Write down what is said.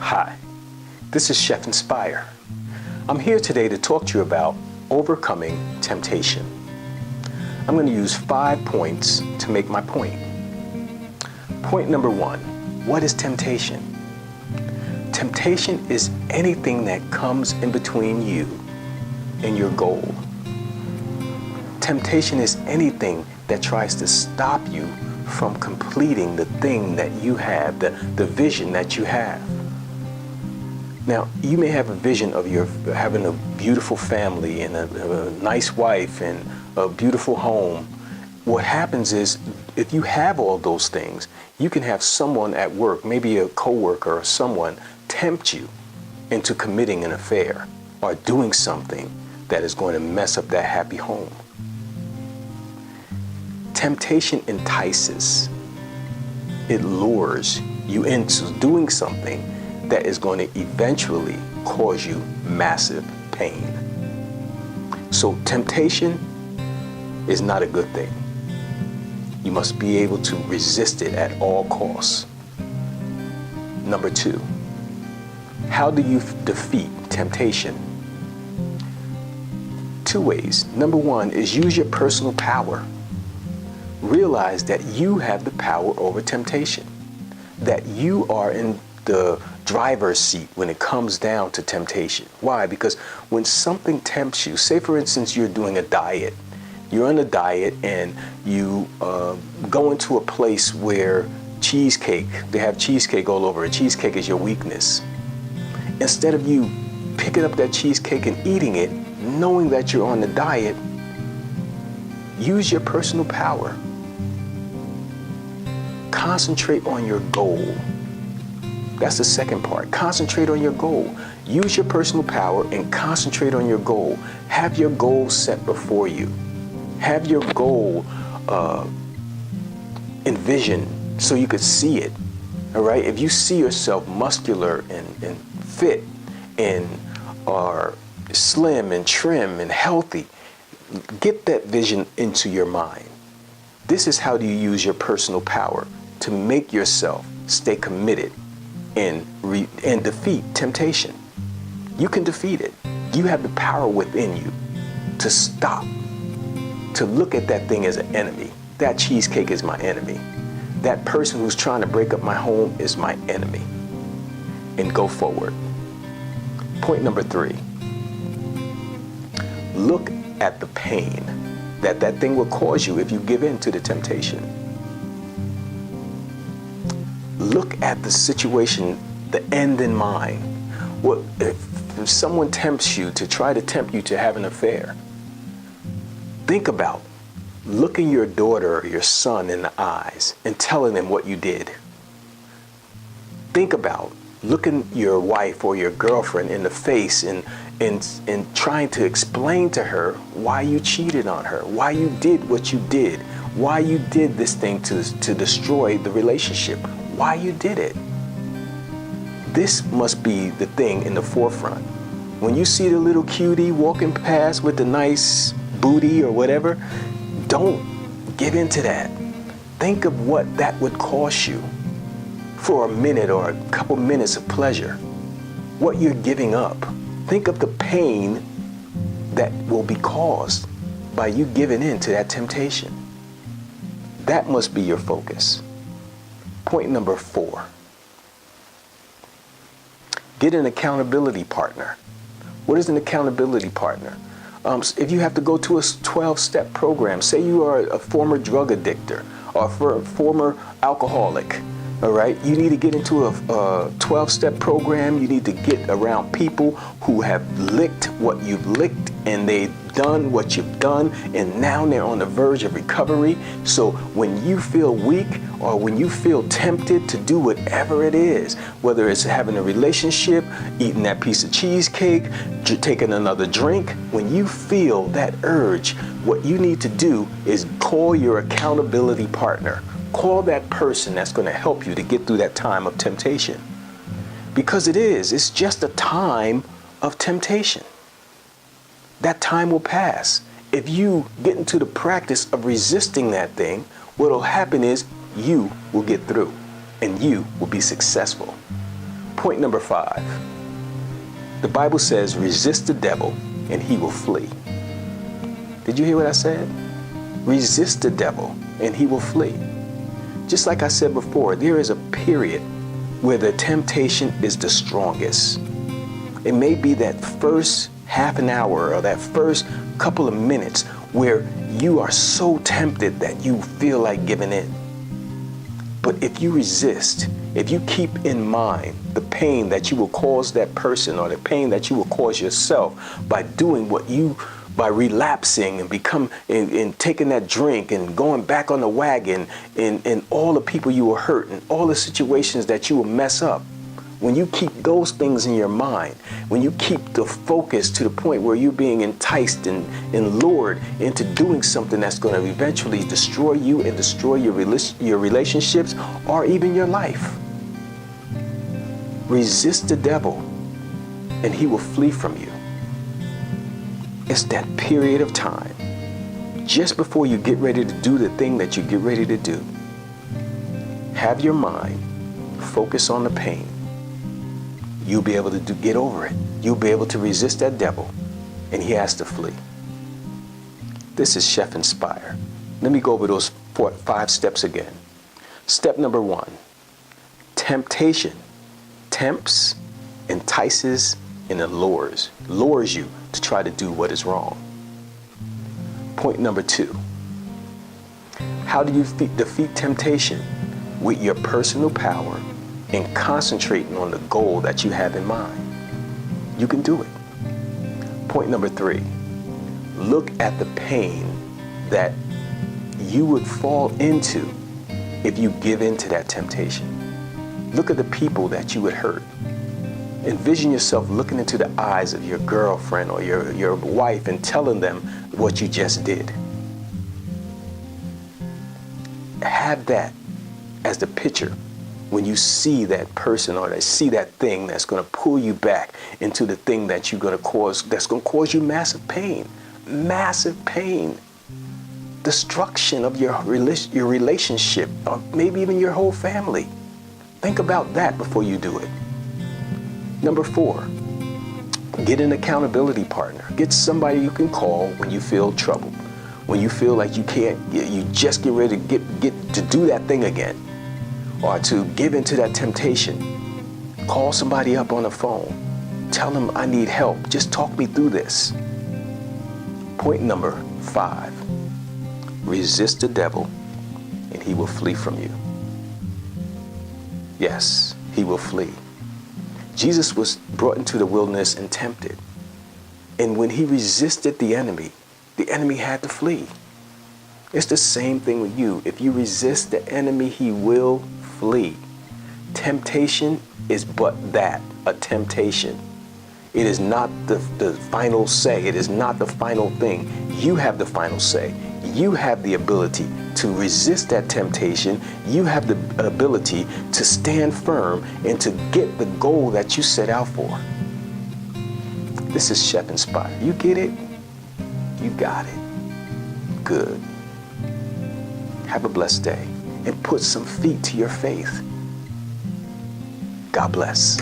Hi, this is Chef Inspire. I'm here today to talk to you about overcoming temptation. I'm going to use 5 points to make my point. Point number 1, what is temptation? Temptation is anything that comes in between you and your goal. Temptation is anything that tries to stop you from completing the thing that you have, the vision that you have. Now, you may have a vision of having a beautiful family and a nice wife and a beautiful home. What happens is, if you have all those things, you can have someone at work, maybe a coworker or someone, tempt you into committing an affair or doing something that is going to mess up that happy home. Temptation entices. It lures you into doing something that is going to eventually cause you massive pain. So temptation is not a good thing. You must be able to resist it at all costs. Number 2, how do you defeat temptation? 2 ways. Number 1 is use your personal power. Realize that you have the power over temptation, that you are in the driver's seat when it comes down to temptation. Why? Because when something tempts you, say for instance you're doing a diet, you're on a diet and you go into a place where they have cheesecake all over. Cheesecake is your weakness. Instead of you picking up that cheesecake and eating it, knowing that you're on the diet, use your personal power. Concentrate on your goal. That's the second part. Concentrate on your goal. Use your personal power and concentrate on your goal. Have your goal set before you. Have your goal envisioned so you could see it. All right? If you see yourself muscular and fit and are slim and trim and healthy, get that vision into your mind. This is how do you use your personal power to make yourself stay committed and defeat temptation. You can defeat it. You have the power within you to stop, to look at that thing as an enemy. That cheesecake is my enemy. That person who's trying to break up my home is my enemy. And go forward. Point number 3. Look at the pain that thing will cause you if you give in to the temptation. Look at the situation, the end in mind. What if someone tempts you to try to tempt you to have an affair? Think about looking your daughter or your son in the eyes and telling them what you did. Think about looking your wife or your girlfriend in the face and trying to explain to her why you cheated on her, why you did what you did, why you did this thing to destroy the relationship, why you did it. This must be the thing in the forefront. When you see the little cutie walking past with the nice booty or whatever, don't give in to that. Think of what that would cost you for a minute or a couple minutes of pleasure. What you're giving up. Think of the pain that will be caused by you giving in to that temptation. That must be your focus. Point number 4. Get an accountability partner. What is an accountability partner? If you have to go to a 12-step program, say you are a former drug addictor or a former alcoholic, all right? You need to get into a 12-step program. You need to get around people who have licked what you've licked and they've done what you've done, and now they're on the verge of recovery. So when you feel weak or when you feel tempted to do whatever it is, whether it's having a relationship, eating that piece of cheesecake, taking another drink, when you feel that urge, what you need to do is call your accountability partner. Call that person that's going to help you to get through that time of temptation. Because it's just a time of temptation. That time will pass. If you get into the practice of resisting that thing, what will happen is you will get through and you will be successful. Point number 5. The Bible says, resist the devil and he will flee. Did you hear what I said? Resist the devil and he will flee. Just like I said before, there is a period where the temptation is the strongest. It may be that first half an hour or that first couple of minutes where you are so tempted that you feel like giving in. But if you resist, if you keep in mind the pain that you will cause that person or the pain that you will cause yourself by doing by relapsing and taking that drink and going back on the wagon and all the people you will hurt and all the situations that you will mess up. When you keep those things in your mind, when you keep the focus to the point where you're being enticed and lured into doing something that's going to eventually destroy you and destroy your relationships or even your life. Resist the devil and he will flee from you. It's that period of time just before you get ready to do the thing that you get ready to do. Have your mind focus on the pain. You'll be able to get over it. You'll be able to resist that devil, and he has to flee. This is Chef Inspire. Let me go over those 5 steps again. Step number 1, temptation tempts, entices, and lures you to try to do what is wrong. Point number 2, how do you defeat temptation? With your personal power and concentrating on the goal that you have in mind. You can do it. Point number 3, look at the pain that you would fall into if you give in to that temptation. Look at the people that you would hurt. Envision yourself looking into the eyes of your girlfriend or your wife and telling them what you just did. Have that as the picture when you see that person or see that thing that's going to pull you back into the thing that you're going to cause, that's going to cause you massive pain, destruction of your relationship, or maybe even your whole family. Think about that before you do it. Number 4, get an accountability partner. Get somebody you can call when you feel trouble, when you feel like you just get ready to get to do that thing again, or to give into that temptation. Call somebody up on the phone. Tell them, I need help. Just talk me through this. Point number 5, resist the devil and he will flee from you. Yes, he will flee. Jesus was brought into the wilderness and tempted. And when he resisted the enemy had to flee. It's the same thing with you. If you resist the enemy, he will flee. Temptation is but that, a temptation. It is not the final say. It is not the final thing. You have the final say. You have the ability to resist that temptation. You have the ability to stand firm and to get the goal that you set out for. This is Chef Inspire. You get it? You got it. Good. Have a blessed day and put some feet to your faith. God bless.